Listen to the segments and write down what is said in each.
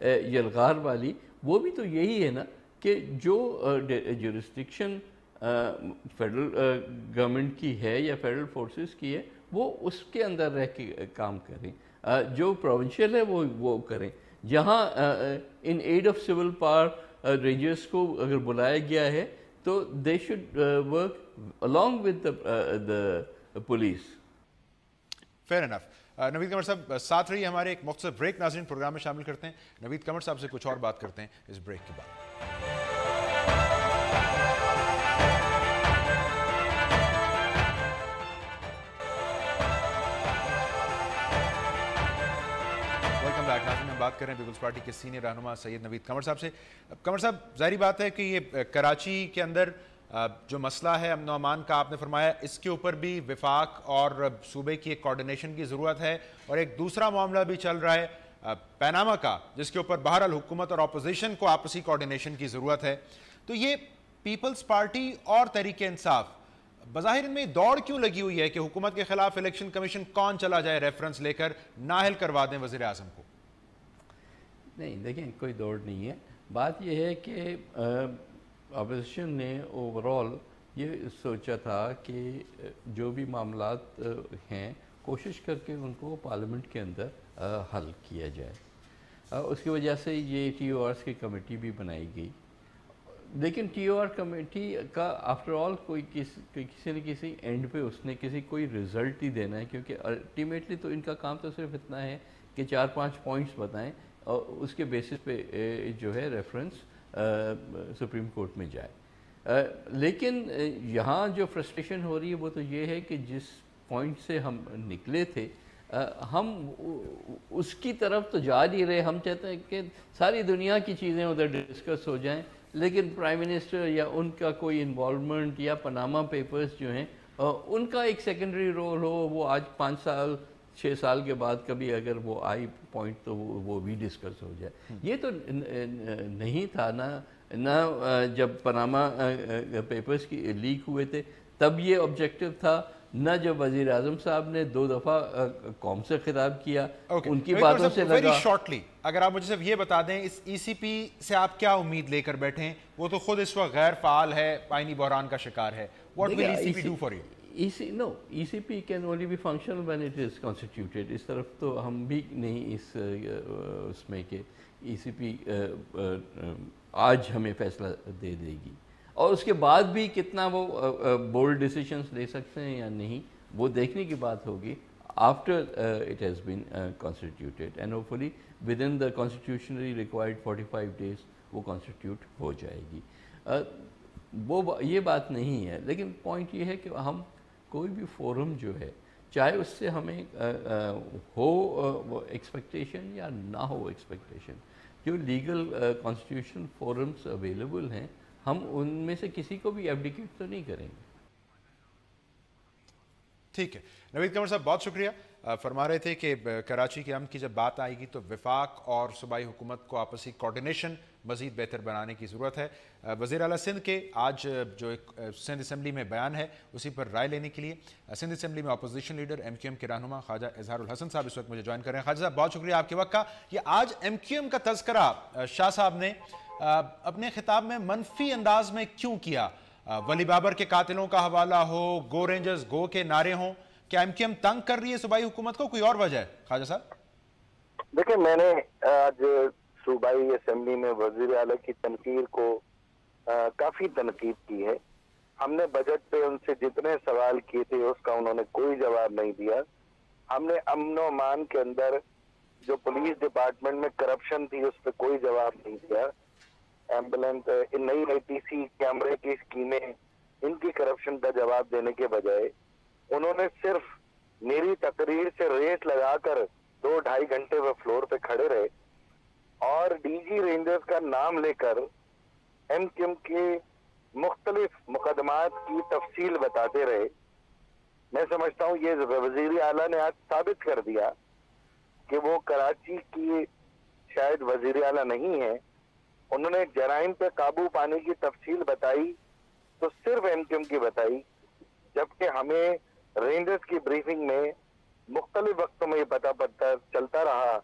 یلغار والی، وہ بھی تو یہی ہے نا کہ جو جورسڈکشن فیڈرل گورنمنٹ کی ہے یا فیڈرل فورسز کی ہے وہ اس کے اندر رہ کے کام کریں، جو پروونشل ہے وہ کریں. جہاں in aid of civil power rangers کو اگر بلایا گیا ہے تو they should work along with the police. Fair enough. Naveed Qamar sahab ساتھ رہیے ہمارے ایک مختصر بریک ناظرین پروگرام میں شامل کرتے ہیں. نوید قمر صاحب سے کچھ اور بات کرتے ہیں اس بریک کے بعد. ویلکم بیک ناظرین. ہم بات کر رہے ہیں پیپلز پارٹی کے سینئر رہنما سید نوید قمر صاحب سے. قمر صاحب ظاہری بات ہے کہ یہ کراچی کے اندر جو مسئلہ ہے امن و امان کا آپ نے فرمایا اس کے اوپر بھی وفاق اور صوبے کی ایک کوارڈینیشن کی ضرورت ہے، اور ایک دوسرا معاملہ بھی چل رہا ہے پیناما کا جس کے اوپر بہرحال حکومت اور اپوزیشن کو آپسی کوارڈینیشن کی ضرورت ہے. تو یہ پیپلز پارٹی اور تحریک انصاف بظاہر ان میں دوڑ کیوں لگی ہوئی ہے کہ حکومت کے خلاف الیکشن کمیشن کون چلا جائے ریفرنس لے کر نااہل کروا دیں وزیر اعظم کو؟ نہیں دیکھیں کوئی دوڑ نہیں ہے. بات یہ ہے کہ اپوزیشن نے اوورال یہ سوچا تھا کہ جو بھی معاملات ہیں کوشش کر کے ان کو پارلیمنٹ کے اندر حل کیا جائے. اس کی وجہ سے یہ ٹی او آرز کی کمیٹی بھی بنائی گئی. لیکن ٹی او آر کمیٹی کا آفٹر آل کوئی کسی نہ کسی اینڈ پہ اس نے کوئی رزلٹ ہی دینا ہے، کیونکہ الٹیمیٹلی تو ان کا کام تو صرف اتنا ہے کہ 4-5 پوائنٹس بتائیں اور اس کے بیسس پہ جو ہے ریفرنس سپریم کورٹ میں جائے. لیکن یہاں جو فرسٹریشن ہو رہی ہے وہ تو یہ ہے کہ جس پوائنٹ سے ہم نکلے تھے ہم اس کی طرف تو جا نہیں رہے. ہم چاہتے ہیں کہ ساری دنیا کی چیزیں ادھر ڈسکس ہو جائیں، لیکن پرائم منسٹر یا ان کا کوئی انوالومنٹ یا پاناما پیپرز جو ہیں ان کا ایک سیکنڈری رول ہو. وہ آج 5 سال 6 سال کے بعد کبھی اگر وہ آئی پوائنٹ تو وہ بھی ڈسکس ہو جائے. یہ تو نہیں تھا نہ جب پاناما پیپرز کی لیک ہوئے تھے تب یہ آبجیکٹو تھا، نہ جب وزیر اعظم صاحب نے 2 دفعہ قوم سے خطاب کیا ان کی باتوں سے لگا. ویری شارٹلی اگر آپ مجھے صرف یہ بتا دیں اس ای سی پی سے آپ کیا امید لے کر بیٹھیں؟ وہ تو خود اس وقت غیر فعال ہے، آئینی بحران کا شکار ہے. What will ECP do for you? ECP can only be functional when it is constituted. اس طرف تو ہم بھی نہیں اس میں کہ ECP آج ہمیں فیصلہ دے دے گی، اور اس کے بعد بھی کتنا وہ بولڈ ڈیسیشنز لے سکتے ہیں یا نہیں وہ دیکھنے کی بات ہوگی after it has been constituted, and hopefully within the constitutionally required 45 days وہ constitute ہو جائے گی. وہ یہ بات نہیں ہے. لیکن پوائنٹ یہ ہے کہ ہم کوئی بھی فورم جو ہے چاہے اس سے ہمیں ہو ایکسپیکٹیشن یا نہ ہو ایکسپیکٹیشن، جو لیگل کانسٹیٹیوشن فورمز اویلیبل ہیں ہم ان میں سے کسی کو بھی ایبڈیکیٹ تو نہیں کریں گے. ٹھیک ہے نوید قمر صاحب بہت شکریہ. فرما رہے تھے کہ کراچی کے امن کی جب بات آئے گی تو وفاق اور صوبائی حکومت کو آپسی کوارڈینیشن مزید بہتر بنانے کی ضرورت ہے. وزیر اعلیٰ سندھ کے آج جو ایک سندھ اسمبلی میں بیان ہے اسی پر رائے لینے کے لیے سندھ اسمبلی میں opposition leader M Q M کے رہنما خواجہ اظہار الحسن صاحب اس وقت مجھے جوائن کر رہے ہیں. خواجہ صاحب بہت شکریہ آپ کے وقت کا. یہ آج ایم کیو ایم کا تذکرہ شاہ صاحب نے اپنے خطاب میں منفی انداز میں کیوں کیا؟ ولی بابر کے قاتلوں کا حوالہ ہو، گو رینجرز گو کے نعرے ہوں، کیا ایم کیو ایم تنگ کر رہی ہے صوبائی حکومت کو؟ کوئی اور وجہ ہے خواجہ صاحب؟ دیکھیں میں نے آج صوبائی اسمبلی میں وزیر اعلیٰ کی تنقید کو کافی تنقید کی ہے. ہم نے بجٹ پہ ان سے جتنے سوال کیے تھے اس کا انہوں نے کوئی جواب نہیں دیا. ہم نے امن و امان کے اندر جو پولیس ڈپارٹمنٹ میں کرپشن تھی اس پہ کوئی جواب نہیں دیا. ایمبولینس نئی ATC کیمرے کی اسکیمیں ان کی کرپشن کا جواب دینے کے بجائے انہوں نے صرف میری تقریر سے ریس لگا کر 2-2.5 گھنٹے وہ فلور پہ کھڑے رہے اور ڈی جی رینجرز کا نام لے کر ایم کیو ایم کے مختلف مقدمات کی تفصیل بتاتے رہے. میں سمجھتا ہوں یہ وزیر اعلیٰ نے آج ثابت کر دیا کہ وہ کراچی کی شاید وزیر اعلیٰ نہیں ہے. انہوں نے جرائم پہ قابو پانے کی تفصیل بتائی تو صرف ایم کیو ایم کی بتائی، جبکہ ہمیں رینجرز کی بریفنگ میں مختلف وقتوں میں یہ پتہ چلتا رہا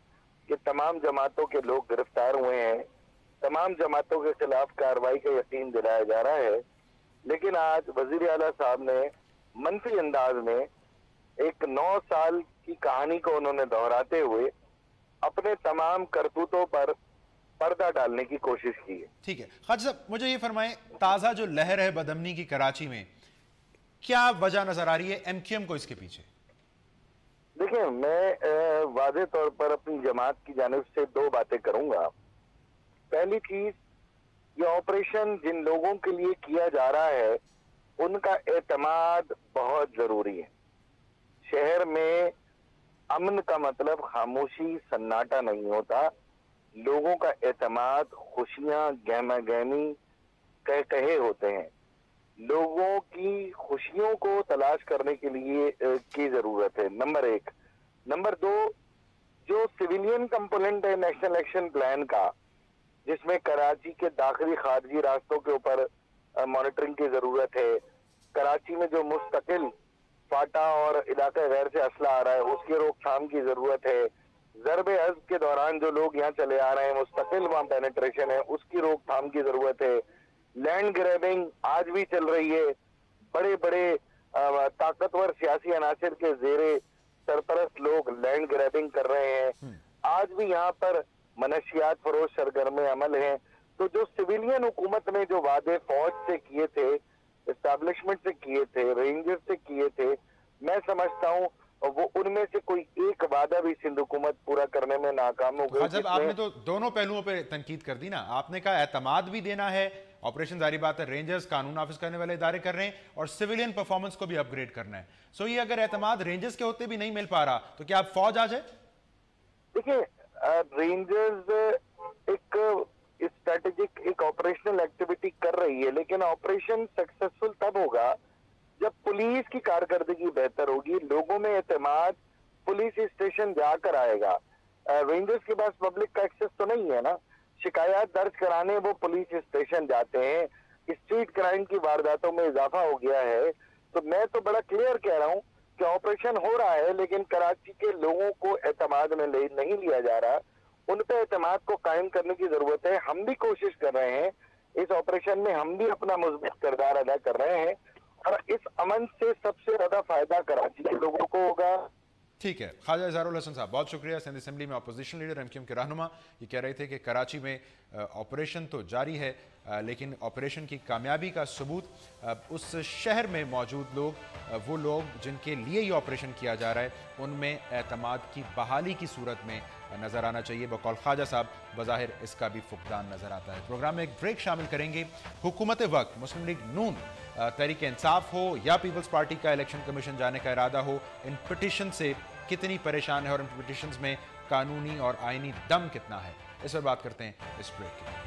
کہ کہ تمام جماعتوں کے لوگ گرفتار ہوئے ہیں، تمام جماعتوں کے خلاف کارروائی کا یقین دلایا جا رہا ہے، لیکن آج وزیر اعلیٰ صاحب نے منفی انداز میں ایک 9 سال کی کہانی کو انہوں نے دہراتے ہوئے اپنے تمام کرتوتوں پر پردہ ڈالنے کی کوشش کی ہے۔ ٹھیک ہے خواجہ صاحب، مجھے یہ فرمائیں، تازہ جو لہر ہے بدامنی کی کراچی میں، کیا وجہ نظر آ رہی ہے ایم کیو ایم کو اس کے پیچھے؟ دیکھیں، میں واضح طور پر اپنی جماعت کی جانب سے 2 باتیں کروں گا۔ پہلی چیز، یہ آپریشن جن لوگوں کے لیے کیا جا رہا ہے ان کا اعتماد بہت ضروری ہے۔ شہر میں امن کا مطلب خاموشی، سناٹا نہیں ہوتا، لوگوں کا اعتماد، خوشیاں، گہما گہمی، کہے ہوتے ہیں۔ لوگوں کی خوشیوں کو تلاش کرنے کے لیے کی ضرورت ہے، نمبر 1۔ نمبر 2، جو سویلین کمپوننٹ ہے نیشنل ایکشن پلان کا، جس میں کراچی کے داخلی خارجی راستوں کے اوپر مانیٹرنگ کی ضرورت ہے، کراچی میں جو مستقل فاٹا اور علاقہ غیر سے اسلحہ آ رہا ہے اس کی روک تھام کی ضرورت ہے، ضرب عضب کے دوران جو لوگ یہاں چلے آ رہے ہیں مستقل وہاں پینیٹریشن ہے اس کی روک تھام کی ضرورت ہے، لینڈ گریبنگ آج بھی چل رہی ہے، بڑے بڑے طاقتور سیاسی عناصر کے زیر سرپرست لوگ لینڈ گریبنگ کر رہے ہیں، آج بھی یہاں پر منشیات فروش سرگرم عمل ہیں۔ تو جو سویلین حکومت نے جو وعدے فوج سے کیے تھے، اسٹیبلشمنٹ سے کیے تھے، رینجر سے کیے تھے، میں سمجھتا ہوں وہ ان میں سے کوئی ایک وعدہ بھی سندھ حکومت پورا کرنے میں ناکام ہو گئی۔ جب آپ نے تو دونوں پہلوؤں پہ تنقید کر دی نا، آپ نے کہا اعتماد بھی دینا ہے، آپریشن ظاہری بات ہے رینجرز قانون نافذ کرنے والے ادارے کر رہے ہیں، اور سویلین پرفارمنس کو بھی اپ گریڈ کرنا ہے۔ سو یہ اگر اعتماد رینجرز کے ہوتے بھی نہیں مل پا رہا تو کیا آپ فوج آ جائے؟ دیکھیں، رینجرز ایک اسٹریٹجک ایک آپریشنل ایکٹیویٹی کر رہی ہے، لیکن آپریشن سکسیسفل تب ہوگا جب پولیس کی کارکردگی بہتر ہوگی، لوگوں میں اعتماد پولیس اسٹیشن جا کر آئے گا۔ رینجرز کے پاس پبلک کا ایکسس تو نہیں ہے نا، شکایات درج کرانے وہ پولیس اسٹیشن جاتے ہیں، اسٹریٹ کرائم کی وارداتوں میں اضافہ ہو گیا ہے۔ تو میں تو بڑا کلیئر کہہ رہا ہوں کہ آپریشن ہو رہا ہے، لیکن کراچی کے لوگوں کو اعتماد میں نہیں لیا جا رہا، ان پہ اعتماد کو قائم کرنے کی ضرورت ہے۔ ہم بھی کوشش کر رہے ہیں، اس آپریشن میں ہم بھی اپنا مثبت کردار ادا کر رہے ہیں، اور اس امن سے سب سے زیادہ فائدہ کراچی کے لوگوں کو ہوگا۔ ٹھیک ہے خواجہ اظہار الحسن صاحب، بہت شکریہ۔ سندھ اسمبلی میں opposition leader M Q M کے رہنما یہ کہہ رہے تھے کہ کراچی میں آپریشن تو جاری ہے، لیکن آپریشن کی کامیابی کا ثبوت اس شہر میں موجود لوگ، وہ لوگ جن کے لیے یہ آپریشن کیا جا رہا ہے، ان میں اعتماد کی بحالی کی صورت میں نظر آنا چاہیے۔ بقول خواجہ صاحب بظاہر اس کا بھی فقدان نظر آتا ہے۔ پروگرام میں ایک بریک شامل کریں گے۔ حکومت وقت مسلم لیگ نون، تحریک انصاف ہو یا پیپلز پارٹی کا الیکشن کمیشن جانے کا ارادہ ہو، ان پٹیشن سے کتنی پریشان ہے اور ان پٹیشنز میں قانونی اور آئینی دم کتنا ہے، اس پر بات کرتے ہیں اس بریک کے۔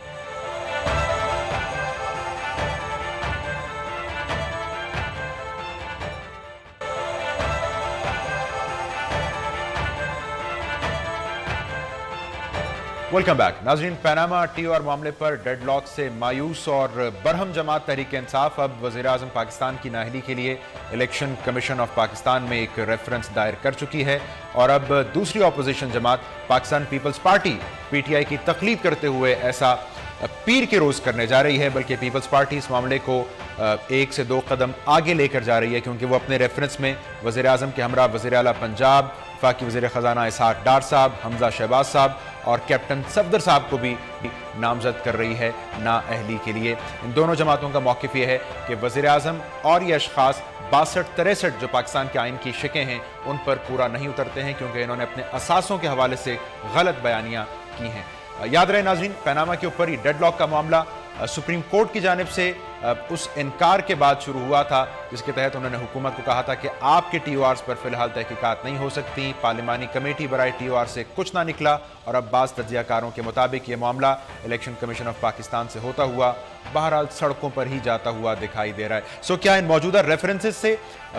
ویلکم بیک ناظرین۔ پیناما ٹی او آر معاملے پر ڈیڈ لاک سے مایوس اور برہم جماعت تحریک انصاف اب وزیر اعظم پاکستان کی نااہلی کے لیے الیکشن کمیشن آف پاکستان میں ایک ریفرنس دائر کر چکی ہے، اور اب دوسری اپوزیشن جماعت Pakistan peoples party P T I کی تقلید کرتے ہوئے ایسا پیر کے روز کرنے جا رہی ہے، بلکہ پیپلز پارٹی اس معاملے کو 1 سے 2 قدم آگے لے کر جا رہی ہے، کیونکہ وہ اپنے ریفرنس میں وزیر اعظم کے ہمراہ وزیر اعلیٰ پنجاب، وفاقی وزیر خزانہ اسحاق ڈار صاحب، حمزہ شہباز صاحب اور کیپٹن صفدر صاحب کو بھی نامزد کر رہی ہے نااہلی کے لیے۔ ان دونوں جماعتوں کا موقف یہ ہے کہ وزیر اعظم اور یہ اشخاص 62-63 جو پاکستان کے آئین کی شقیں ہیں ان پر پورا نہیں اترتے ہیں، کیونکہ انہوں نے اپنے اساسوں کے حوالے سے غلط بیانیاں کی ہیں۔ یاد رہے ناظرین، پیناما کے اوپر یہ ڈیڈ لاک کا معاملہ سپریم کورٹ کی جانب سے اس انکار کے بعد شروع ہوا تھا، جس کے تحت انہوں نے حکومت کو کہا تھا کہ آپ کے ٹی او آرز پر فی الحال تحقیقات نہیں ہو سکتی۔ پارلیمانی کمیٹی برائے ٹی او آر سے کچھ نہ نکلا، اور اب بعض تجزیہ کاروں کے مطابق یہ معاملہ الیکشن کمیشن آف پاکستان سے ہوتا ہوا بہرحال سڑکوں پر ہی جاتا ہوا دکھائی دے رہا ہے۔ سو کیا ان موجودہ ریفرنسز سے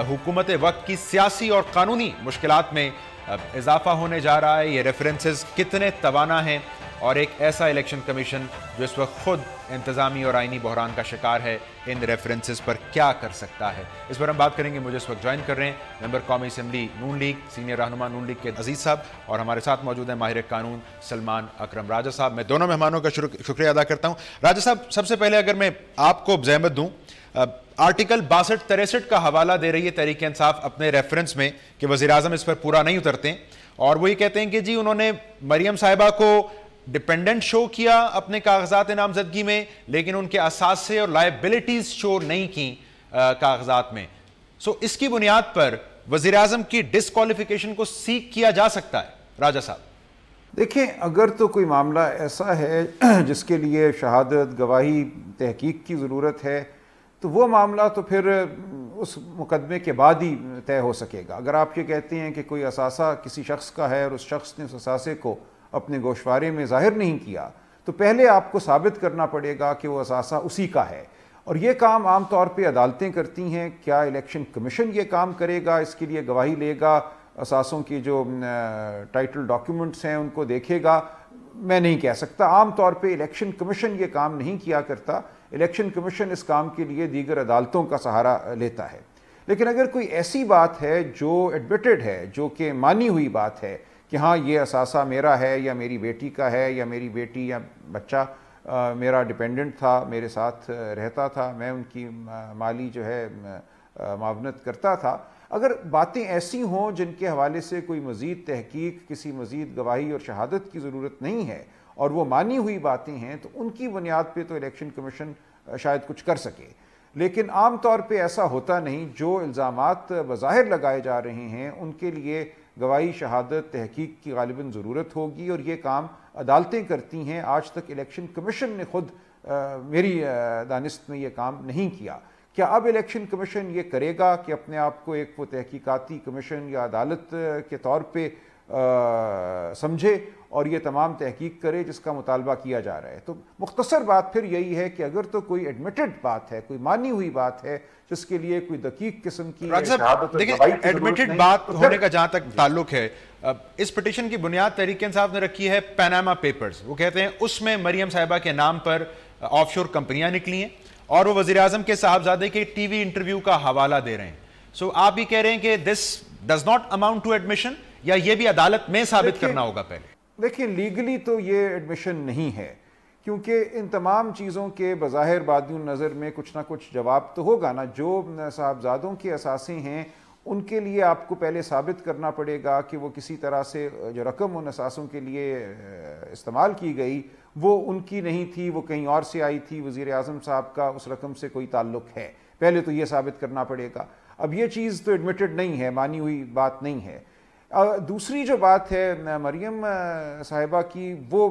حکومت وقت کی سیاسی اور قانونی مشکلات میں اضافہ ہونے جا رہا ہے؟ یہ ریفرنسز کتنے توانا ہیں؟ اور ایک ایسا الیکشن کمیشن جو اس وقت خود انتظامی اور آئینی بحران کا شکار ہے ان ریفرنسز پر کیا کر سکتا ہے؟ اس پر ہم بات کریں گے. مجھے اس وقت جوائن کر رہے ہیں ممبر قومی اسمبلی نون لیگ, سینئر رہنما نون لیگ کے عزیز صاحب, اور ہمارے ساتھ موجود ہیں ماہر قانون سلمان اکرم راجہ صاحب. میں دونوں مہمانوں کا شکریہ ادا کرتا ہوں. راجہ صاحب, سب سے پہلے اگر میں آپ کو زحمت دوں, آرٹیکل 62-63 کا حوالہ دے رہی ہے تحریک انصاف اپنے ریفرنس میں کہ وزیراعظم اس پر پورا نہیں اترتے, اور وہ یہ کہتے ہیں کہ جی انہوں نے مریم صاحبہ کو ڈیپینڈنٹ شو کیا اپنے کاغذات نامزدگی میں, لیکن ان کے اثاثے اور لائبلٹیز شو نہیں کی کاغذات میں. سو اس کی بنیاد پر وزیراعظم کی ڈسکوالیفیکیشن کو سیک کیا جا سکتا ہے. راجہ صاحب دیکھیں, اگر تو کوئی معاملہ ایسا ہے جس کے لیے شہادت, گواہی, تحقیق کی ضرورت ہے تو وہ معاملہ تو پھر اس مقدمے کے بعد ہی طے ہو سکے گا. اگر آپ یہ کہتے ہیں کہ کوئی اثاثہ کسی شخص کا ہے اور اس شخص نے اس اثاثے کو اپنے گوشوارے میں ظاہر نہیں کیا, تو پہلے آپ کو ثابت کرنا پڑے گا کہ وہ اثاثہ اسی کا ہے, اور یہ کام عام طور پہ عدالتیں کرتی ہیں. کیا الیکشن کمیشن یہ کام کرے گا, اس کے لیے گواہی لے گا, اثاثوں کی جو ٹائٹل ڈاکیومنٹس ہیں ان کو دیکھے گا, میں نہیں کہہ سکتا. عام طور پہ الیکشن کمیشن یہ کام نہیں کیا کرتا. الیکشن کمیشن اس کام کے لیے دیگر عدالتوں کا سہارا لیتا ہے. لیکن اگر کوئی ایسی بات ہے جو ایڈمیٹڈ ہے, جو کہ مانی ہوئی بات ہے کہ ہاں یہ اثاثہ میرا ہے یا میری بیٹی کا ہے یا میری بیٹی یا بچہ میرا ڈیپینڈنٹ تھا, میرے ساتھ رہتا تھا, میں ان کی مالی جو ہے معاونت کرتا تھا, اگر باتیں ایسی ہوں جن کے حوالے سے کوئی مزید تحقیق, کسی مزید گواہی اور شہادت کی ضرورت نہیں ہے اور وہ مانی ہوئی باتیں ہیں, تو ان کی بنیاد پہ تو الیکشن کمیشن شاید کچھ کر سکے. لیکن عام طور پہ ایسا ہوتا نہیں. جو الزامات بظاہر لگائے جا رہے ہیں ان کے لیے گواہی, شہادت, تحقیق کی غالباً ضرورت ہوگی, اور یہ کام عدالتیں کرتی ہیں. آج تک الیکشن کمیشن نے خود میری دانست میں یہ کام نہیں کیا. کیا اب الیکشن کمیشن یہ کرے گا کہ اپنے آپ کو ایک وہ تحقیقاتی کمیشن یا عدالت کے طور پہ سمجھے اور یہ تمام تحقیق کرے جس کا مطالبہ کیا جا رہا ہے؟ تو مختصر بات پھر یہی ہے کہ اگر تو کوئی ایڈمیٹڈ بات ہے, کوئی مانی ہوئی بات ہے جس کے لیے کوئی دقیق قسم کی دیکھیں, ایڈمیٹڈ بات ہونے کا جہاں تک تعلق ہے, اس پٹیشن کی بنیاد تحریک انصاف نے رکھی ہے پیناما پیپرز. وہ کہتے ہیں اس میں مریم صاحبہ کے نام پر آف شور کمپنیاں نکلی ہیں اور وہ وزیراعظم کے صاحبزادے کے ٹی وی انٹرویو کا حوالہ دے رہے ہیں. سو آپ بھی کہہ رہے ہیں کہ this does not amount to admission, یا یہ بھی عدالت میں ثابت کرنا ہوگا پہلے؟ دیکھیں, لیگلی تو یہ ایڈمیشن نہیں ہے, کیونکہ ان تمام چیزوں کے بظاہر بادی النظر میں کچھ نہ کچھ جواب تو ہوگا نا. جو صاحبزادوں کے اثاثے ہیں ان کے لیے آپ کو پہلے ثابت کرنا پڑے گا کہ وہ کسی طرح سے جو رقم ان اثاثوں کے لیے استعمال کی گئی وہ ان کی نہیں تھی, وہ کہیں اور سے آئی تھی. وزیر اعظم صاحب کا اس رقم سے کوئی تعلق ہے, پہلے تو یہ ثابت کرنا پڑے گا. اب یہ چیز تو ایڈمیٹڈ نہیں ہے, مانی ہوئی بات نہیں ہے. دوسری جو بات ہے مریم صاحبہ کی, وہ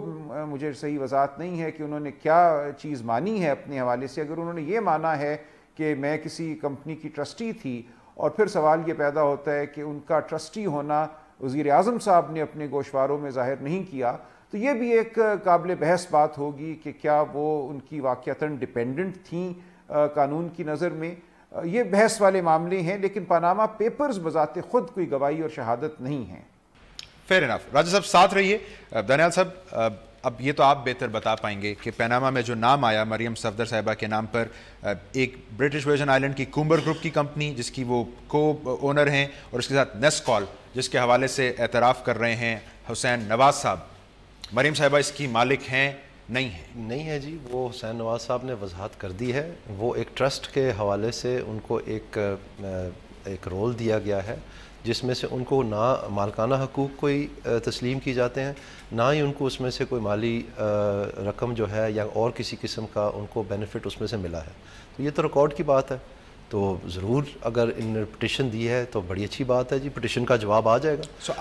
مجھے صحیح وضاحت نہیں ہے کہ انہوں نے کیا چیز مانی ہے اپنے حوالے سے. اگر انہوں نے یہ مانا ہے کہ میں کسی کمپنی کی ٹرسٹی تھی, اور پھر سوال یہ پیدا ہوتا ہے کہ ان کا ٹرسٹی ہونا وزیر اعظم صاحب نے اپنے گوشواروں میں ظاہر نہیں کیا, تو یہ بھی ایک قابل بحث بات ہوگی کہ کیا وہ ان کی واقعتاً ڈیپینڈنٹ تھیں قانون کی نظر میں. یہ بحث والے معاملے ہیں, لیکن پاناما پیپرز بذات خود کوئی گواہی اور شہادت نہیں ہیں. Fair enough. راجہ صاحب ساتھ رہیے. دانیال صاحب, اب یہ تو آپ بہتر بتا پائیں گے کہ پیناما میں جو نام آیا مریم صفدر صاحبہ کے نام پر, ایک برٹش ورجن آئلینڈ کی کومبر گروپ کی کمپنی جس کی وہ کو اونر ہیں, اور اس کے ساتھ نیسٹ کال جس کے حوالے سے اعتراف کر رہے ہیں حسین نواز صاحب, مریم صاحبہ اس کی مالک ہیں نہیں ہے؟ نہیں ہے جی, وہ حسین نواز صاحب نے وضاحت کر دی ہے. وہ ایک ٹرسٹ کے حوالے سے ان کو ایک رول دیا گیا ہے جس میں سے ان کو نہ مالکانہ حقوق کوئی تسلیم کی جاتے ہیں, نہ ہی ان کو اس میں سے کوئی مالی رقم جو ہے یا اور کسی قسم کا ان کو بینیفٹ اس میں سے ملا ہے. تو یہ تو ریکارڈ کی بات ہے. تو ضرور اگر ان نے پٹیشن دی ہے تو بڑی اچھی بات ہے جی, پٹیشن کا جواب آ جائے گا.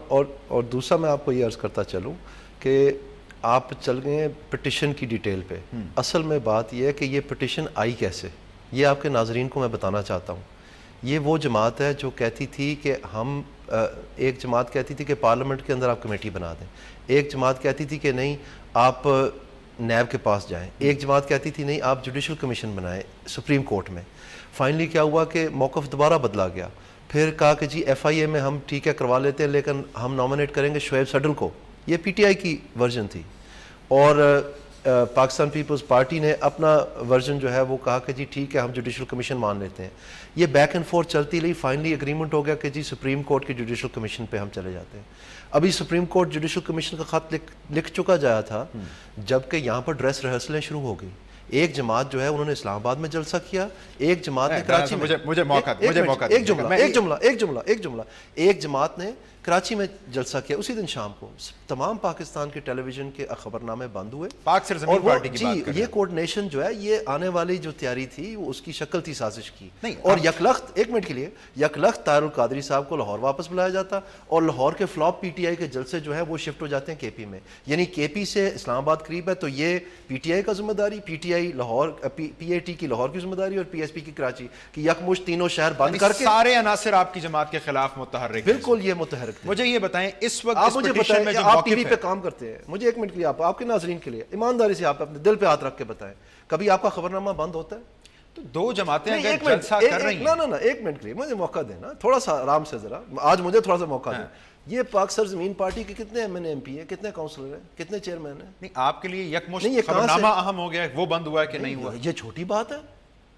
اور دوسرا میں آپ کو یہ عرض کرتا چلوں کہ آپ چل گئے ہیں پٹیشن کی ڈیٹیل پہ. اصل میں بات یہ ہے کہ یہ پٹیشن آئی کیسے, یہ آپ کے ناظرین کو میں بتانا چاہتا ہوں. یہ وہ جماعت ہے جو کہتی تھی کہ ہم, ایک جماعت کہتی تھی کہ پارلیمنٹ کے اندر آپ کمیٹی بنا دیں, ایک جماعت کہتی تھی کہ نہیں آپ نیب کے پاس جائیں, ایک جماعت کہتی تھی نہیں آپ جوڈیشل کمیشن بنائیں سپریم کورٹ میں. فائنلی کیا ہوا کہ موقف دوبارہ بدلا گیا, پھر کہا کہ جی ایف آئی اے میں ہم ٹھیک ہے کروا لیتے ہیں لیکن ہم نامنیٹ کریں گے شعیب سڈل کو. یہ پی ٹی آئی کی ورژن تھی. اور پاکستان پیپلز پارٹی نے اپنا ورژن جو ہے وہ کہا کہ جی ٹھیک ہے ہم جوڈیشل کمیشن مان لیتے ہیں. یہ بیک اینڈ فورتھ چلتی رہی, فائنلی اگریمنٹ ہو گیا کہ جی سپریم کورٹ کے جوڈیشل کمیشن پہ ہم چلے جاتے ہیں. ابھی سپریم کورٹ جوڈیشل کمیشن کا خط لکھ چکا جایا تھا جبکہ یہاں پر ڈریس ریہرسلیں شروع ہو گئی. ایک جماعت جو ہے انہوں نے اسلام آباد میں جلسہ کیا, ایک جماعت نے کراچی میں, ایک جماعت نے کراچی میں جلسہ کیا اسی دن شام کو. تمام پاکستان کے ٹیلی ویژن کے خبر نامے بند ہوئے. پاک سرزمین پارٹی کی بات کر رہے ہیں. یہ کوارڈینیشن جو ہے یہ آنے والی جو تیاری تھی وہ اس کی شکل تھی سازش کی. اور یکلخت, ایک منٹ کے لیے, یکلخت طاہر القادری صاحب کو لاہور واپس بلایا جاتا اور لاہور کے فلاپ پی ٹی آئی کے جلسے جو ہے وہ شفٹ ہو جاتے ہیں کے پی میں. یعنی کے پی سے اسلام آباد قریب ہے تو یہ پی ٹی آئی کا ذمہ داری, پی T I Lahore, P A T کی لاہور کی ذمہ داری اور پی ایس پی کی کراچی کی یکمشت تینوں شہر بند کر کے سارے عناصر آپ کی جماعت کے خلاف متحرک. بالکل یہ متحرک تھے. مجھے یہ بتائیں اس وقت آپ مجھے بتائیں کہ آپ ٹی وی پہ کام کرتے ہیں, مجھے ایک منٹ کے لیے آپ کے ناظرین کے لیے ایمانداری سے آپ اپنے دل پہ ہاتھ رکھ کے بتائیں کبھی آپ کا خبرنامہ بند ہوتا ہے؟ تو دو جماعتیں اگر جلسہ کر رہی ہیں. نا ایک منٹ کے لیے مجھے موقع دینا تھوڑا سا آرام سے, ذرا آج مجھے تھوڑا سا موقع دیں. یہ پاک سرزمین پارٹی کے کتنے M N A M P ہیں, کتنے کاؤنسلر ہیں, کتنے چیئرمین ہیں؟ نہیں آپ کے لیے یکمشت خبرنامہ اہم ہو گیا ہے, وہ بند ہوا ہے کہ نہیں ہوا؟ یہ چھوٹی بات ہے,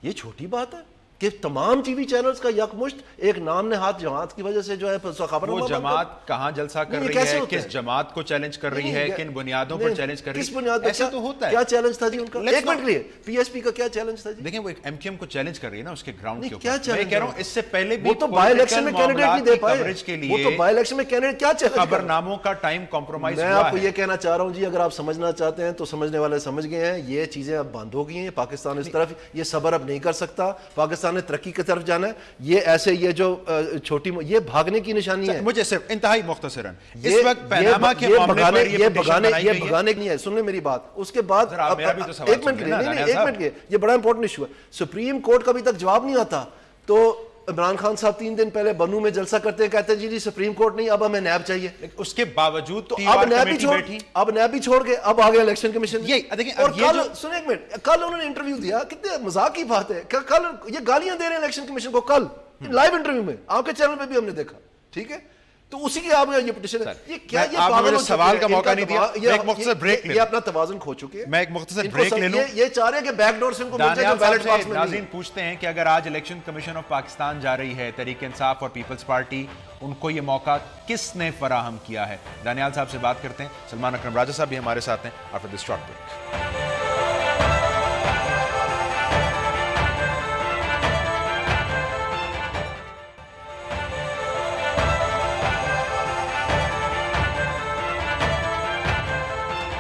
یہ چھوٹی بات ہے کہ تمام ٹی وی چینلز کا یکمشت ایک نام نہاد جماعت کی وجہ سے جو ہے خبرنامہ. وہ جماعت کہاں جلسہ کر رہی ہے, کس جماعت کو چیلنج کر رہی ہے, کن بنیادوں پر چیلنج کر رہی ہے, کس بنیاد پر؟ ایسا تو ہوتا ہے. کیا چیلنج تھا جی ان کا؟ ایک منٹ کے لیے, پی ایس پی کا کیا چیلنج تھا جی؟ دیکھیں وہ ایک ایم کیو ایم کو چیلنج کر رہی ہے نا اس کے گراؤنڈ کے اوپر. میں کہہ رہا ہوں اس سے پہلے بھی وہ تو بائی الیکشن میں کینڈیڈیٹ نہیں دے پائے, کوریج کے لیے وہ تو بائی الیکشن میں کینڈیڈیٹ کیا چیلنج کر؟ خبرناموں کا ٹائم کمپرومائز ہوا ہے. میں آپ کو یہ کہنا چاہ رہا ہوں جی, اگر آپ سمجھنا چاہتے ہیں تو سمجھنے والے سمجھ گئے ہیں. یہ چیزیں اب بند ہو گئی ہیں, پاکستان اس طرف یہ صبر اب نہیں کر سکتا, پاکستان نے ترقی کی طرف جانا ہے. یہ ایسے یہ جو چھوٹی یہ بھاگنے کی نشانی ہے. مجھے صرف انتہائی مختصراً اس وقت پیناما کے معاملے پر یہ بھگانے نہیں ہے. سن لیں میری بات, اس کے بعد ایک منٹ کے لیے, یہ بڑا امپورٹنٹ ایشو ہے. سپریم کورٹ کا ابھی تک جواب نہیں آتا تو عمران خان صاحب 3 دن پہلے بنو میں جلسہ کرتے ہیں, کہتے ہیں جی سپریم کورٹ نہیں, اب ہمیں نیب چاہیے. اس کے باوجود تو اب نیب بھی چھوڑ کے اب آگے الیکشن کمیشن. اور کل سنیں ایک منٹ, کل انہوں نے انٹرویو دیا, کتنے مذاق کی بات ہے, کل یہ گالیاں دے رہے ہیں الیکشن کمیشن کو, کل لائیو انٹرویو میں آپ کے چینل پہ بھی ہم نے دیکھا. ٹھیک ہے, تو اسی کے آپ یہ پٹیشن ہے. یہ کیا, یہ سوال کا موقع نہیں دیا, ایک مختصر بریک لے, یہ اپنا توازن کھو چکے ہیں. میں ایک مختصر بریک لے لوں. یہ چاہ رہے ہیں کہ بیک ڈور سے ان کو مل جائے جو بیلٹ باکس میں. ناظرین پوچھتے ہیں کہ اگر آج الیکشن کمیشن آف پاکستان جا رہی ہے, تحریک انصاف اور پیپلز پارٹی, ان کو یہ موقع کس نے فراہم کیا ہے؟ دانیال صاحب سے بات کرتے ہیں. سلمان اکرم راجہ صاحب بھی ہمارے ساتھ ہیں after this short break.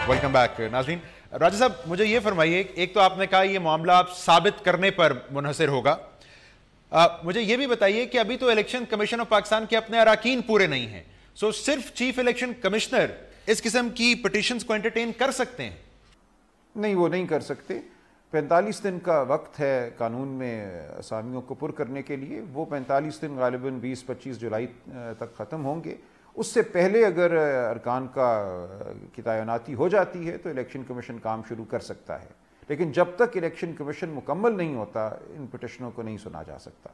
Welcome back. ناظرین راجہ صاحب مجھے یہ فرمائیے, ایک تو آپ نے کہا یہ معاملہ ثابت کرنے پر منحصر ہوگا, مجھے یہ بھی بتائیے کہ ابھی تو الیکشن کمیشن آف پاکستان کے اپنے اراکین پورے نہیں ہیں, سو صرف چیف الیکشن کمشنر اس قسم کی پٹیشنز کو انٹرٹین کر سکتے ہیں؟ نہیں, وہ نہیں کر سکتے. 45 دن کا وقت ہے قانون میں اسامیوں کو پر کرنے کے لیے. وہ 45 دن غالباً 20-25 جولائی تک ختم ہوں گے. اس سے پہلے اگر ارکان کی تعیناتی ہو جاتی ہے تو الیکشن کمیشن کام شروع کر سکتا ہے, لیکن جب تک الیکشن کمیشن مکمل نہیں ہوتا ان پٹیشنوں کو نہیں سنا جا سکتا.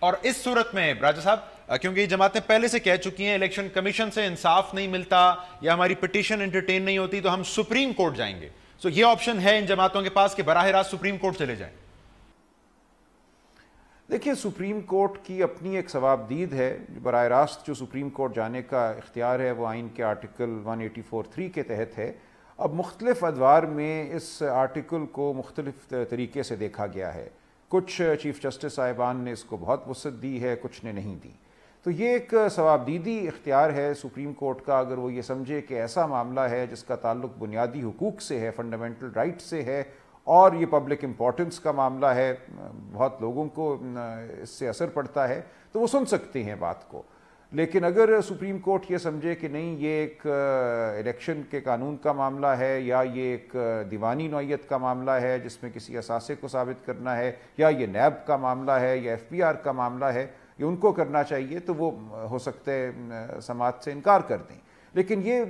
اور اس صورت میں راجہ صاحب, کیونکہ یہ جماعتیں پہلے سے کہہ چکی ہیں الیکشن کمیشن سے انصاف نہیں ملتا یا ہماری پٹیشن انٹرٹین نہیں ہوتی تو ہم سپریم کورٹ جائیں گے, سو یہ آپشن ہے ان جماعتوں کے پاس کہ براہ راست سپریم کورٹ چلے جائیں. دیکھیے سپریم کورٹ کی اپنی ایک ثوابدید ہے. براہ راست جو سپریم کورٹ جانے کا اختیار ہے وہ آئین کے آرٹیکل 184(3) کے تحت ہے. اب مختلف ادوار میں اس آرٹیکل کو مختلف طریقے سے دیکھا گیا ہے. کچھ چیف جسٹس صاحبان نے اس کو بہت وسعت دی ہے, کچھ نے نہیں دی. تو یہ ایک ثوابدیدی اختیار ہے سپریم کورٹ کا, اگر وہ یہ سمجھے کہ ایسا معاملہ ہے جس کا تعلق بنیادی حقوق سے ہے, فنڈامنٹل رائٹ سے ہے, اور یہ پبلک امپورٹنس کا معاملہ ہے, بہت لوگوں کو اس سے اثر پڑتا ہے, تو وہ سن سکتے ہیں بات کو. لیکن اگر سپریم کورٹ یہ سمجھے کہ نہیں یہ ایک الیکشن کے قانون کا معاملہ ہے, یا یہ ایک دیوانی نوعیت کا معاملہ ہے جس میں کسی اثاثے کو ثابت کرنا ہے, یا یہ نیب کا معاملہ ہے یا ایف پی آر کا معاملہ ہے, یہ ان کو کرنا چاہیے, تو وہ ہو سکتا ہے سماعت سے انکار کر دیں. لیکن یہ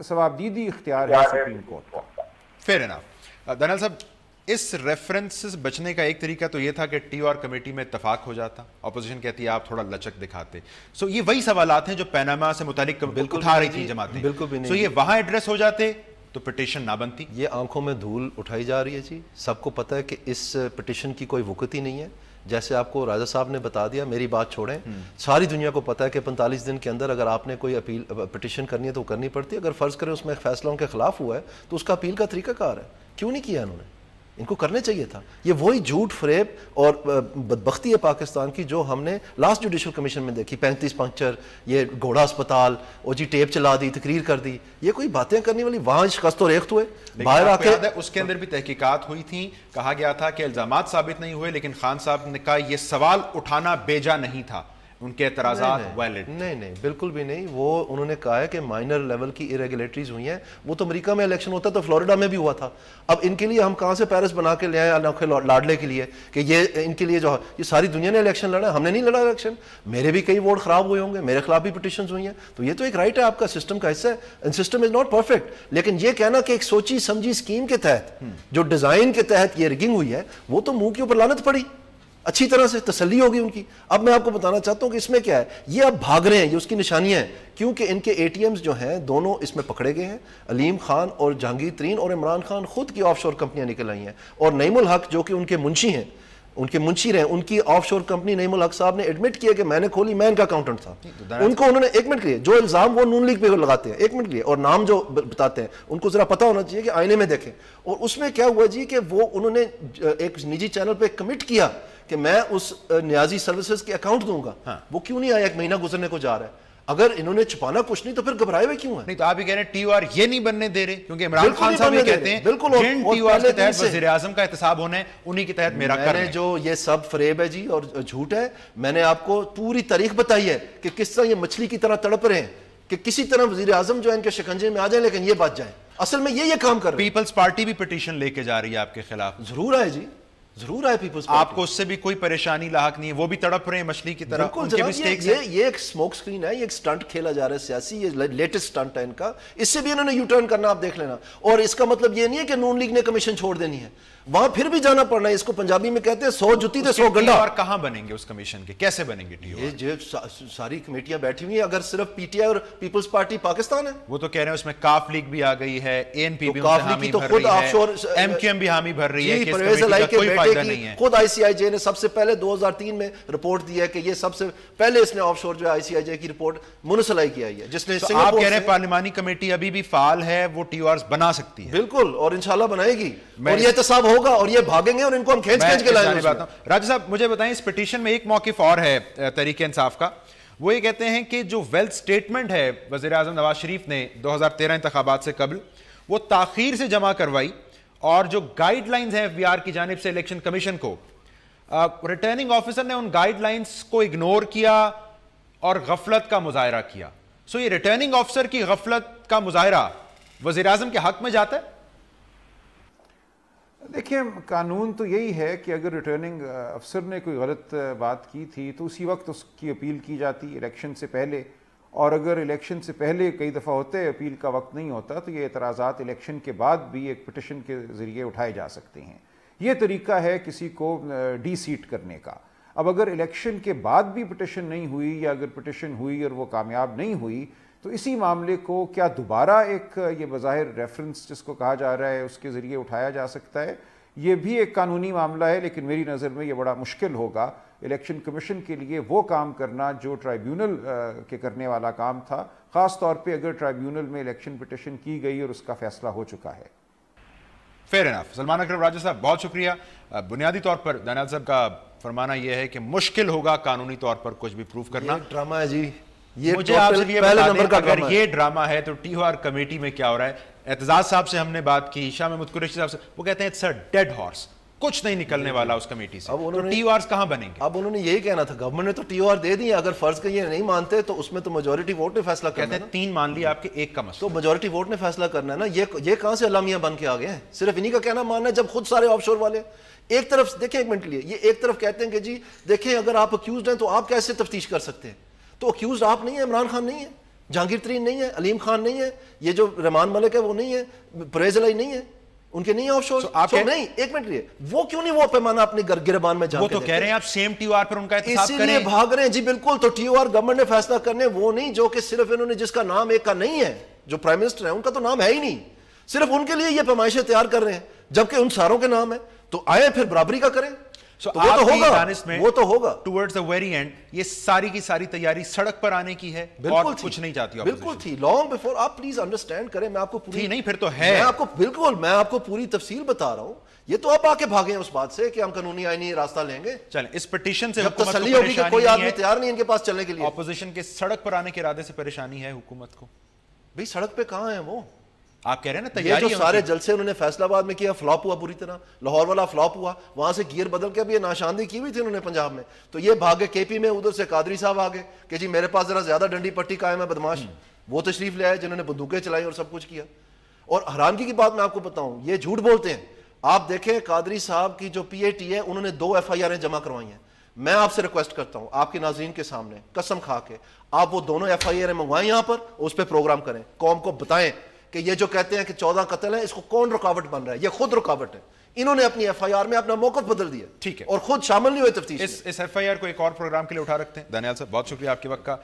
ثوابدیدی اختیار ہے سپریم کورٹ کا. فیر انف. دانیال صاحب اس ریفرنس سے بچنے کا ایک طریقہ تو یہ تھا کہ ٹی آر کمیٹی میں اتفاق ہو جاتا, اپوزیشن کہتی ہے آپ تھوڑا لچک دکھاتے. سو یہ وہی سوالات ہیں جو پیناما سے متعلق اٹھا رہی تھی جماعتیں, بالکل بھی نہیں. سو یہ وہاں ایڈریس ہو جاتے تو پٹیشن نہ بنتی؟ یہ آنکھوں میں دھول اٹھائی جا رہی ہے جی. سب کو پتہ ہے کہ اس پٹیشن کی کوئی وقت ہی نہیں ہے. جیسے آپ کو راجہ صاحب نے بتا دیا, میری بات چھوڑیں, ساری دنیا کو پتہ ہے کہ 45 دن کے اندر اگر آپ نے کوئی اپیل پٹیشن کرنی ہے تو کرنی پڑتی ہے. اگر فرض کریں اس میں فیصلہ ان کے خلاف ہوا ہے تو اس کا اپیل کا طریقہ کار ہے. کیوں نہیں کیا انہوں نے؟ ان کو کرنے چاہیے تھا. یہ وہی جھوٹ فریب اور بدبختی ہے پاکستان کی جو ہم نے لاسٹ جوڈیشل کمیشن میں دیکھی. 35 پنکچر, یہ گھوڑا اسپتال, اور جی ٹیپ چلا دی, تقریر کر دی. یہ کوئی باتیں کرنے والی؟ وہاں شکست و ریخت ہوئے باہر آ کے. اس کے اندر بھی تحقیقات ہوئی تھیں, کہا گیا تھا کہ الزامات ثابت نہیں ہوئے, لیکن خان صاحب نے کہا یہ سوال اٹھانا بیجا نہیں تھا, ان کے اعتراضات ویلڈ. نہیں بالکل بھی نہیں. وہ انہوں نے کہا ہے کہ مائنر لیول کی irregularities ہوئی ہیں. وہ تو امریکہ میں الیکشن ہوتا تو فلوریڈا میں بھی ہوا تھا. اب ان کے لیے ہم کہاں سے پیرس بنا کے لے آئے انوکھے لاڈلے کے لیے کہ یہ ان کے لیے جو یہ ساری دنیا نے الیکشن لڑا, ہم نے نہیں لڑا الیکشن. میرے بھی کئی ووٹ خراب ہوئے ہوں گے, میرے خلاف بھی پٹیشنز ہوئی ہیں, تو یہ تو ایک رائٹ ہے آپ کا, سسٹم کا حصہ ہے. سسٹم از ناٹ پرفیکٹ, لیکن یہ کہنا کہ ایک سوچی سمجھی اسکیم کے تحت جو ڈیزائن کے تحت یہ رگنگ ہوئی ہے, وہ تو منہ کے اوپر لعنت پڑی, اچھی طرح سے تسلی ہوگی ان کی. اب میں آپ کو بتانا چاہتا ہوں کہ اس میں کیا ہے, یہ اب بھاگ رہے ہیں, یہ اس کی نشانیاں ہیں, کیونکہ ان کے ATMs جو ہیں دونوں اس میں پکڑے گئے ہیں. علیم خان اور جہانگیر ترین اور عمران خان خود کی آف شور کمپنیاں نکل آئی ہیں, اور نعیم الحق جو کہ ان کے منشی ہیں, ان کے منشی رہے, ان کی آف شور کمپنی نعیم الحق صاحب نے ایڈمٹ کیا کہ میں نے کھولی, میں ان کا اکاؤنٹنٹ تھا. ان کو انہوں نے ایک منٹ کے لیے جو الزام وہ نون لیگ پہ لگاتے ہیں, ایک منٹ کے لیے, اور نام جو بتاتے ہیں ان کو ذرا پتہ ہونا چاہیے کہ آئینے میں دیکھیں. اور اس میں کیا ہوا جی کہ وہ انہوں نے ایک نجی چینل پہ کمٹ کیا کہ میں اس نیازی سروسز کے اکاؤنٹ دوں گا. وہ کیوں نہیں آیا؟ 1 مہینہ گزرنے کو جا رہا ہے. اگر انہوں نے چھپانا کچھ نہیں تو پھر گھبرائے ہوئے کیوں ہیں؟ نہیں تو آپ یہ کہہ رہے ہیں TOR یہ نہیں بننے دے رہے, کیونکہ عمران خان صاحب یہ کہتے ہیں جن TOR کے تحت وزیر اعظم کا احتساب ہونا ہے انہی کے تحت میرا کر. میں نے جو یہ سب فریب ہے جی اور جھوٹ ہے, میں نے آپ کو پوری تاریخ بتائی ہے کہ کس طرح یہ مچھلی کی طرح تڑپ رہے ہیں کہ کسی طرح وزیر اعظم جو ہے ان کے شکنجے میں آ جائیں لیکن یہ بچ جائیں. اصل میں یہ کام کر رہے ہیں. پیپلز پارٹی بھی پٹیشن لے کے جا رہی ہے آپ کے خلاف. ضرور آئے جی, ضرور آئے پیپلز پارٹی. آپ کو اس سے بھی کوئی پریشانی لاحق نہیں ہے, وہ بھی تڑپ رہے ہیں مچھلی کی طرح. بالکل جناب, یہ ایک سموک سکرین ہے, یہ ایک سٹنٹ کھیلا جا رہا ہے سیاسی, یہ لیٹسٹ سٹنٹ ہے ان کا. اس سے بھی انہوں نے یو ٹرن کرنا, آپ دیکھ لینا. اور اس کا مطلب یہ نہیں ہے کہ نون لیگ نے کمیشن چھوڑ دینی ہے, وہاں پھر بھی جانا پڑنا ہے. اس کو پنجابی میں کہتے ہیں 100 جتی تے 100 گنڈا. اور کہاں بنیں گے اس کمیشن کے, کیسے بنیں گے TOR؟ یہ جو ساری کمیٹیاں بیٹھی ہوئی ہیں, اگر صرف PTI اور پیپلز پارٹی پاکستان ہے. وہ تو کہہ رہے ہیں اس میں کاف لیگ بھی آ گئی ہے, ANP بھی ان سے حامی بھر رہی ہے, MQM بھی حامی بھر رہی ہے کہ اس کمیٹی کا کوئی فائدہ نہیں ہے. خود ICIJ نے سب سے پہلے 2003 میں رپورٹ دی ہے کہ یہ سب سے پہلے اس نے آف شور جو ہے ICIJ کی رپورٹ منسلائی کی آئی ہے, جس نے آپ کہہ رہے ہیں پارلیمانی کمیٹی ابھی بھی فعال ہے, وہ TORs بنا سکتی ہے. بالکل, اور انشاءاللہ بنائے گی, اور یہ احتساب ہوگا, اور یہ بھاگیں گے اور ان کو ہم کھینچ کے لائیں گے. راجہ صاحب مجھے بتائیں, اس پٹیشن میں ایک موقف اور ہے تحریک انصاف کا, وہ یہ کہتے ہیں کہ جو ویلتھ سٹیٹمنٹ ہے وزیر اعظم نواز شریف نے 2013 انتخابات سے قبل وہ تاخیر سے جمع کروائی, اور جو گائیڈ لائنز ہیں FBR کی جانب سے الیکشن کمیشن کو, ریٹرننگ آفیسر نے ان گائیڈ لائنز کو اگنور کیا اور غفلت کا مظاہرہ کیا. سو یہ ریٹرننگ آفیسر کی غفلت کا مظاہرہ وزیر اعظم کے حق میں جاتا ہے؟ دیکھیں, قانون تو یہی ہے کہ اگر ریٹرننگ افسر نے کوئی غلط بات کی تھی تو اسی وقت اس کی اپیل کی جاتی الیکشن سے پہلے, اور اگر الیکشن سے پہلے کئی دفعہ ہوتے اپیل کا وقت نہیں ہوتا تو یہ اعتراضات الیکشن کے بعد بھی ایک پٹیشن کے ذریعے اٹھائے جا سکتے ہیں. یہ طریقہ ہے کسی کو ڈی سیٹ کرنے کا. اب اگر الیکشن کے بعد بھی پٹیشن نہیں ہوئی, یا اگر پٹیشن ہوئی اور وہ کامیاب نہیں ہوئی, تو اسی معاملے کو کیا دوبارہ ایک یہ بظاہر ریفرنس جس کو کہا جا رہا ہے اس کے ذریعے اٹھایا جا سکتا ہے؟ یہ بھی ایک قانونی معاملہ ہے, لیکن میری نظر میں یہ بڑا مشکل ہوگا الیکشن کمیشن کے لیے وہ کام کرنا جو ٹرائیبیونل کے کرنے والا کام تھا, خاص طور پہ اگر ٹرائیبیونل میں الیکشن پٹیشن کی گئی اور اس کا فیصلہ ہو چکا ہے. Fair enough. سلمان اکرم راجہ صاحب بہت شکریہ. بنیادی طور پر دانیال صاحب کا فرمانا یہ ہے کہ مشکل ہوگا قانونی طور پر کچھ بھی پروف کرنا. یہ ڈرامہ ہے جی, مجھے آپ سے یہ بتا دیں اگر یہ ڈرامہ ہے تو TOR کمیٹی میں کیا ہو رہا ہے؟ اعتزاز صاحب سے ہم نے بات کی, شاہ محمود قریشی صاحب سے, وہ کہتے ہیں اٹس اے ڈیڈ ہارس, کچھ نہیں نکلنے والا اس کمیٹی سے. تو TORs کہاں بنیں گے؟ اب انہوں نے یہی کہنا تھا, گورنمنٹ نے تو TOR دے دی, اگر فرض کہ یہ نہیں مانتے تو اس میں تو میجورٹی ووٹ نے فیصلہ کرنا ہے. کہتے ہیں 3 مان لیا آپ کے 1 کا مسئلہ, تو میجورٹی ووٹ نے فیصلہ کرنا ہے نا. یہ کہاں سے علامیہ بن کے آ گئے ہیں؟ صرف انہی کا کہنا ماننا ہے, جب خود سارے آف شور والے ایک طرف دیکھیں, ایک منٹ لیے, یہ ایک طرف کہتے ہیں کہ جی دیکھیں اگر آپ اکیوزڈ ہیں تو آپ کیسے تفتیش کر سکتے ہیں؟ تو اکیوزڈ آپ نہیں ہیں, عمران خان نہیں ہے, جہانگیر ترین نہیں ہے, علیم خان نہیں ہے, یہ جو رحمان ملک ہے وہ نہیں ہے, پرویز الہی نہیں ہے, ان کے نہیں آف شور. نہیں, ایک منٹ لیے, وہ کیوں نہیں وہ پیمانہ اپنی گربان میں جان کے وہ تو کہہ رہے ہیں آپ سیم TOR پر ان کا احتساب کریں, اسی لیے بھاگ رہے ہیں جی. بالکل, تو TOR گورنمنٹ نے فیصلہ کرنے, وہ نہیں جو کہ صرف انہوں نے جس کا نام ایک کا نہیں ہے, جو پرائم منسٹر ہے ان کا تو نام ہے ہی نہیں, صرف ان کے لیے یہ پیمائشیں تیار کر رہے ہیں جبکہ ان ساروں کے نام ہے. تو آئے پھر برابری کا کریں. وہ تو ہوگا ٹورڈز دی ویری اینڈ یہ ساری کی ساری تیاری سڑک پر آنے کی ہے اور کچھ نہیں چاہتی. بالکل تھی لانگ بیفور. آپ پلیز انڈرسٹینڈ کریں, میں آپ کو پوری نہیں پھر تو ہے, میں آپ کو پوری تفصیل بتا رہا ہوں. یہ تو آپ آ کے بھاگے اس بات سے کہ ہم قانونی آئینی راستہ لیں گے. چلیں اس پٹیشن سے جب تسلی ہوگی کہ کوئی آدمی تیار نہیں ان کے پاس چلنے کے لیے. اپوزیشن کے سڑک پر آنے کے ارادے سے پریشانی ہے حکومت کو. بھئی سڑک پہ کہاں ہیں وہ؟ آپ کہہ رہے ہیں نا تیاری. یہ جو سارے جلسے انہوں نے فیصل آباد میں کیا فلاپ ہوا پوری طرح. لاہور والا فلاپ ہوا, وہاں سے گیئر بدل کے اب یہ ناشاندہی کی ہوئی تھی انہوں نے پنجاب میں. تو یہ بھاگے کے پی میں, ادھر سے قادری صاحب آگے کہ جی میرے پاس ذرا زیادہ ڈنڈی پٹی قائم ہے بدماش. وہ تشریف لے آئے جنہوں نے بندوقیں چلائی اور سب کچھ کیا. اور حیرانگی کی بات میں آپ کو بتاؤں, یہ جھوٹ بولتے ہیں. آپ دیکھیں قادری صاحب کی جو پی اے ٹی ہے انہوں نے 2 FIR جمع کروائی ہیں. میں آپ سے ریکویسٹ کرتا ہوں آپ کے ناظرین کے سامنے قسم کھا کے آپ وہ دونوں FIR منگوائیں یہاں پر, اس پہ پروگرام کریں, قوم کو بتائیں کہ یہ جو کہتے ہیں کہ 14 قتل ہیں اس کو کون رکاوٹ بن رہا ہے. یہ خود رکاوٹ ہے. انہوں نے اپنی FIR میں اپنا موقف بدل دیا. ٹھیک ہے, اور خود شامل نہیں ہوئے تفتیش. اس FIR کو ایک اور پروگرام کے لیے اٹھا رکھتے ہیں. دانیال صاحب بہت شکریہ آپ کے وقت کا.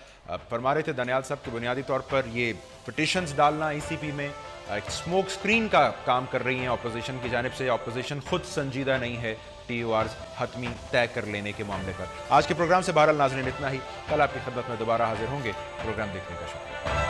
فرما رہے تھے دانیال صاحب کہ بنیادی طور پر یہ پٹیشنز ڈالنا ECP میں ایک اسموک اسکرین کا کام کر رہی ہیں اپوزیشن کی جانب سے. اپوزیشن خود سنجیدہ نہیں ہے TORs حتمی طے کر لینے کے معاملے پر. آج کے پروگرام سے بہرحال ناظرین اتنا ہی. کل آپ کی خدمت میں دوبارہ حاضر ہوں گے. پروگرام دیکھنے کا شکریہ.